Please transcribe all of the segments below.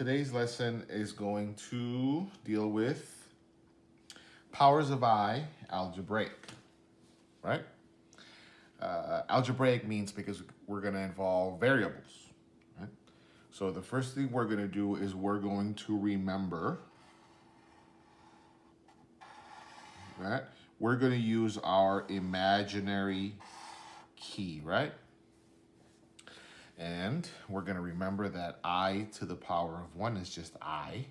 Today's lesson is going to deal with powers of I, algebraic, right? Algebraic means because we're going to involve variables, right? So the first thing we're going to do is we're going to remember, right? We're going to use our imaginary key, right? And we're going to remember that I to the power of 1 is just I,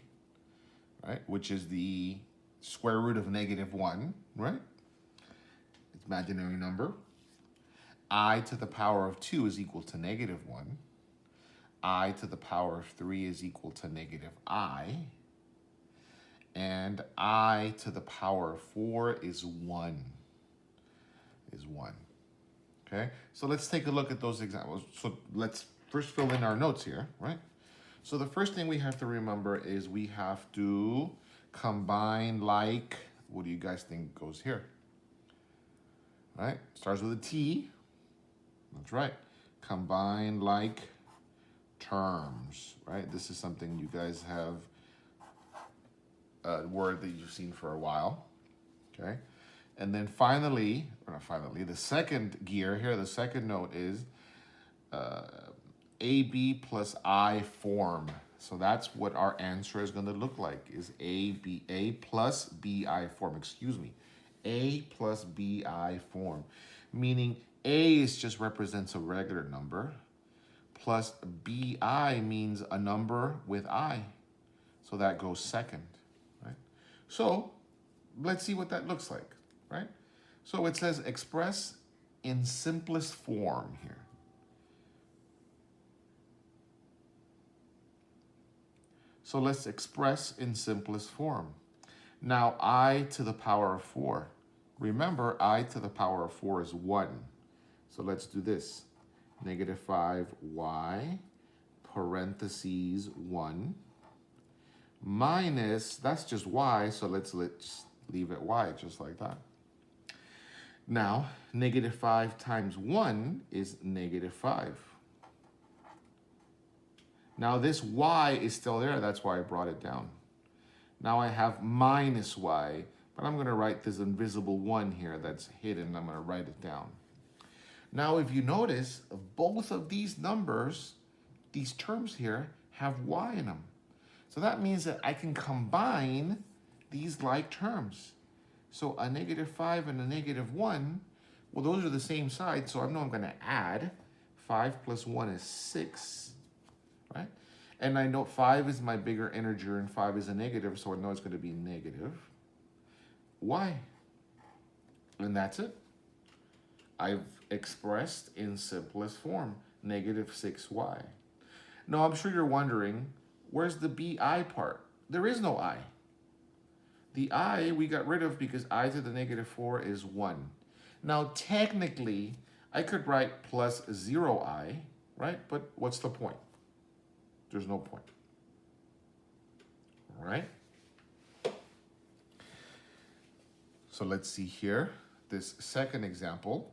right? Which is the square root of -1, right? It's imaginary number. I to the power of 2 is equal to -1. I to the power of 3 is equal to -I. And I to the power of 4 is 1. Okay, so let's take a look at those examples. So let's first fill in our notes here, right? So the first thing we have to remember is we have to combine like, what do you guys think goes here? Right, starts with a T. That's right. Combine like terms, right? This is something you guys have a word that you've seen for a while, okay? And then finally, or not finally, the second gear here, the second note is AB plus I form. So that's what our answer is going to look like, is A plus BI form, excuse me. A plus BI form, meaning A is just represents a regular number, plus BI means a number with I. So that goes second, right? So let's see what that looks like, right? So it says express in simplest form here. So let's express in simplest form. Now, I to the power of 4. Remember, I to the power of 4 is 1. So let's do this. -5y, parentheses 1, minus, that's just y, so let's leave it y, just like that. Now, -5 times 1 is -5. Now this y is still there, that's why I brought it down. Now I have minus y, but I'm going to write this invisible 1 here that's hidden. I'm going to write it down. Now if you notice, both of these numbers, these terms here, have y in them. So that means that I can combine these like terms. So a -5 and a -1, well, those are the same side, so I know I'm going to add. 5 plus 1 is 6, right? And I know 5 is my bigger integer and 5 is a negative, so I know it's going to be negative y. And that's it. I've expressed in simplest form, -6y. Now, I'm sure you're wondering, where's the BI part? There is no I. The I we got rid of because I to the -4 is 1. Now, technically, I could write plus 0i, right? But what's the point? There's no point. All right? So let's see here. This second example,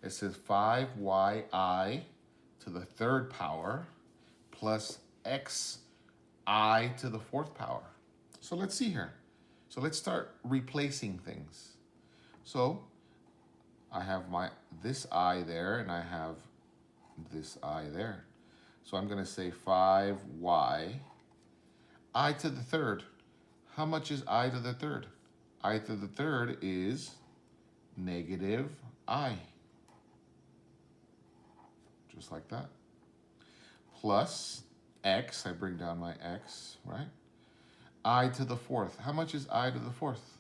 it says 5yi to the 3rd power plus xi to the 4th power. So let's see here. So let's start replacing things. So I have this I there, and I have this I there. So I'm going to say 5y, I to the 3rd. How much is I to the 3rd? I to the 3rd is -I. Just like that. Plus x, I bring down my x, right? I to the 4th. How much is I to the 4th?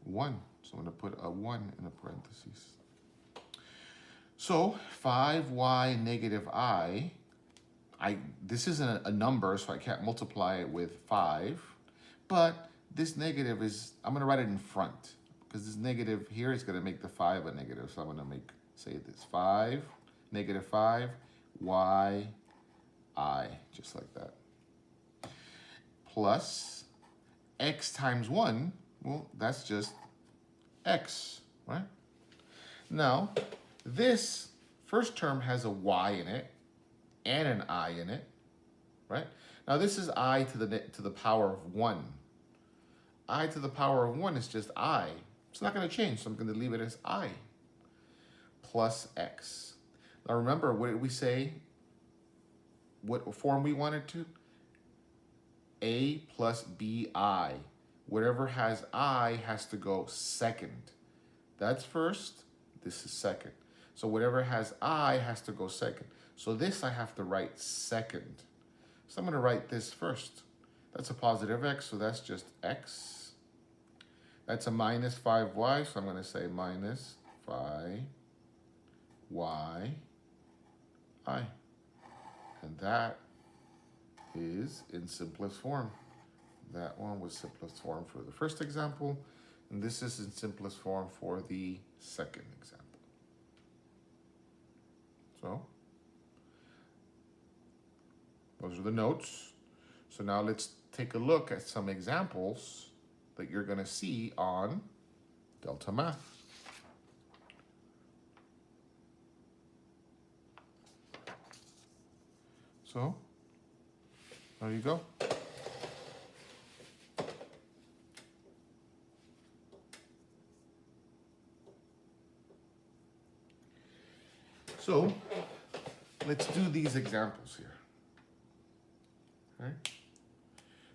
1. So I'm going to put a 1 in the parentheses. So 5y -I, this isn't a number, so I can't multiply it with 5. But this negative is, I'm going to write it in front, because this negative here is going to make the 5 a negative. So I'm going to say this 5, -5, y, I, just like that. Plus x times 1, well, that's just x, right? Now, this first term has a y in it and an I in it, right? Now this is I to the power of 1. I to the power of 1 is just I. It's not going to change, so I'm going to leave it as I plus x. Now remember, what did we say? What form we wanted to? A plus bi. Whatever has I has to go second. That's first, this is second. So whatever has I has to go second. So this I have to write second. So I'm going to write this first. That's a positive x, so that's just x. That's a minus 5y, so I'm going to say minus 5y I. And that is in simplest form. That one was simplest form for the first example, and this is in simplest form for the second example. So, those are the notes. So now let's take a look at some examples that you're going to see on Delta Math. So, there you go. So, let's do these examples here. Okay.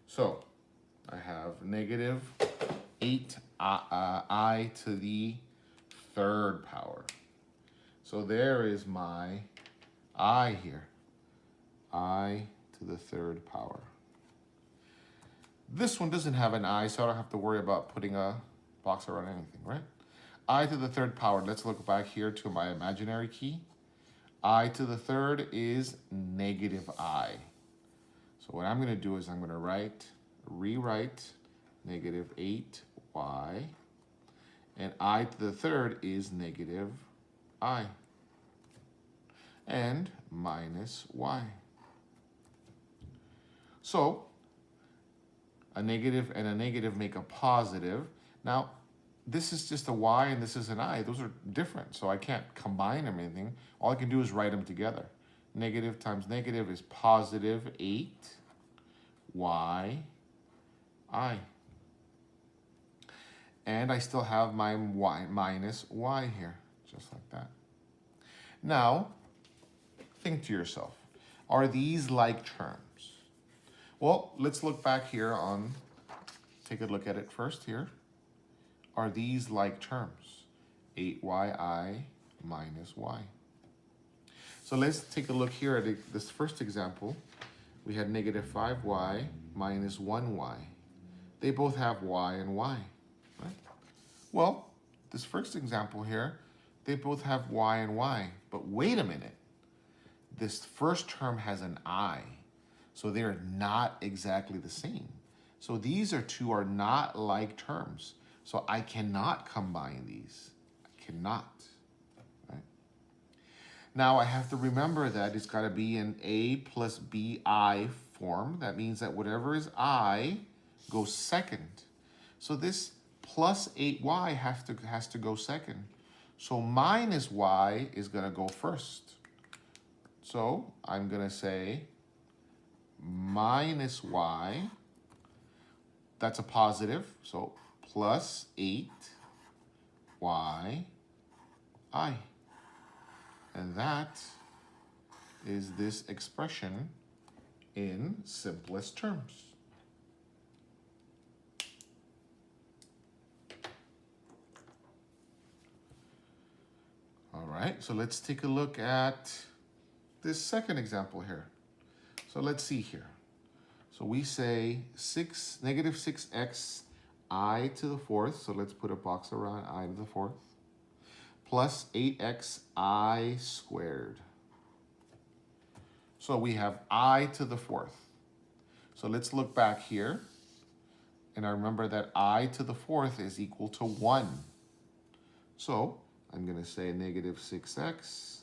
So, I have negative 8 I to the third power. So there is my I here. I to the third power. This one doesn't have an I, so I don't have to worry about putting a box around anything, right? I to the third power. Let's look back here to my imaginary key. I to the third is negative I. So what I'm going to do is I'm going to rewrite negative 8y, and I to the third is negative I, and minus y. So a negative and a negative make a positive. Now, this is just a y and this is an I. Those are different, so I can't combine them or anything. All I can do is write them together. Negative times negative is positive 8y I. And I still have my y minus y here, just like that. Now, think to yourself, are these like terms? Well, let's look back here on, take a look at it first here. Are these like terms? 8yi minus y. So let's take a look here at this first example. We had negative 5y minus 1y. They both have y and y, right? Well, this first example here, they both have y and y. But wait a minute. This first term has an I, so they're not exactly the same. So these two are not like terms. So I cannot combine these. I cannot. Right? Now I have to remember that it's got to be in A plus BI form. That means that whatever is I goes second. So this plus 8y has to go second. So minus y is going to go first. So I'm going to say minus y. That's a positive. So plus 8y I. And that is this expression in simplest terms. All right, so let's take a look at this second example here. So let's see here. So we say negative 6x I to the fourth, so let's put a box around I to the fourth, plus 8x I squared. So we have I to the fourth. So let's look back here. And I remember that I to the fourth is equal to 1. So I'm going to say negative 6x.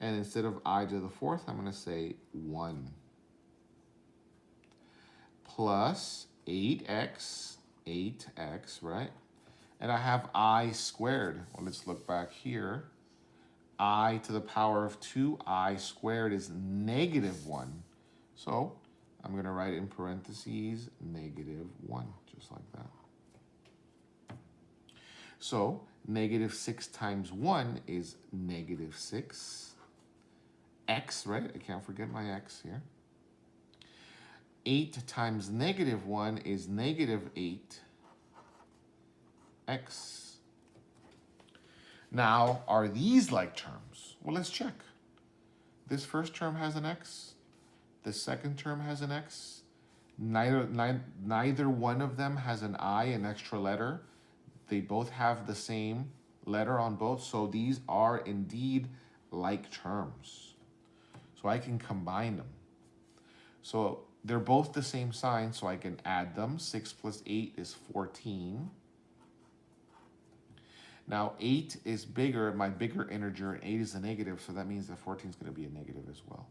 And instead of I to the fourth, I'm going to say 1. Plus 8x, right? And I have I squared. Well, let's look back here. I to the power of 2i squared is negative 1. So I'm going to write in parentheses -1, just like that. So -6 times 1 is -6. X, right? I can't forget my x here. 8 times -1 is -8 x. Now, are these like terms? Well, let's check. This first term has an x. The second term has an x. Neither one of them has an I, an extra letter. They both have the same letter on both, so these are indeed like terms. So I can combine them. So they're both the same sign, so I can add them. 6 plus 8 is 14. Now 8 is bigger, my bigger integer, and 8 is a negative, so that means that 14 is going to be a negative as well,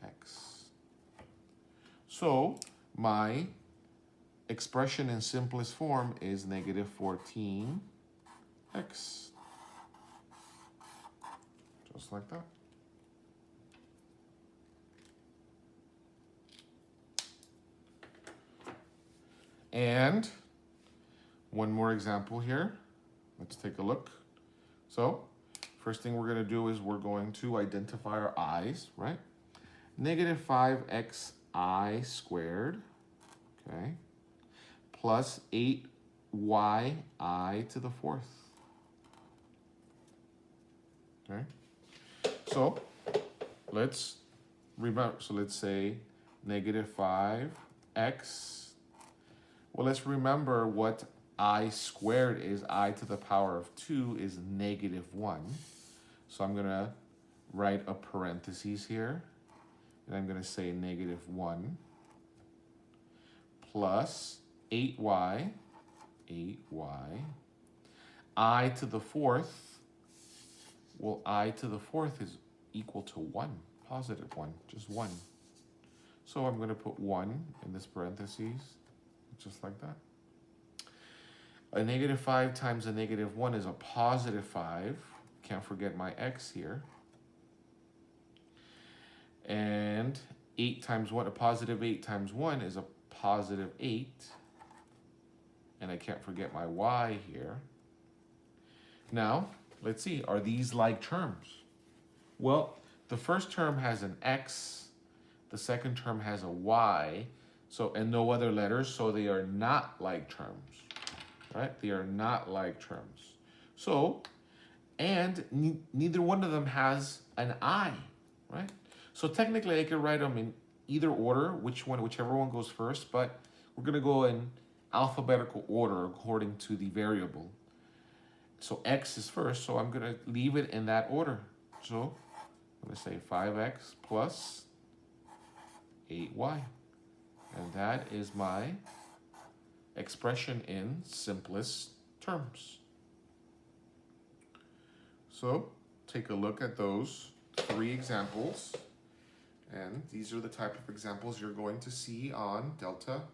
x. So my expression in simplest form is -14 x. Just like that. And one more example here. Let's take a look. So first thing we're going to do is we're going to identify our i's, right? -5xi squared, okay, plus 8yi to the 4th. Okay, so let's remember, so let's say -5x. Well, let's remember what I squared is. I to the power of 2 is -1. So I'm going to write a parentheses here. And I'm going to say -1 plus 8y, I to the 4th. Well, I to the 4th is equal to 1, positive 1, just 1. So I'm going to put 1 in this parentheses, just like that. A -5 times a -1 is a positive 5. Can't forget my x here. And 8 times 1, a positive 8 times 1 is a positive 8. And I can't forget my y here. Now, let's see, are these like terms? Well, the first term has an x, the second term has a y, so, and no other letters, so they are not like terms, right? They are not like terms. So, and neither one of them has an I, right? So technically I could write them in either order, whichever one goes first, but we're gonna go in alphabetical order according to the variable. So x is first, so I'm gonna leave it in that order. So I'm gonna say 5x plus 8y. And that is my expression in simplest terms. So take a look at those 3 examples. And these are the type of examples you're going to see on Delta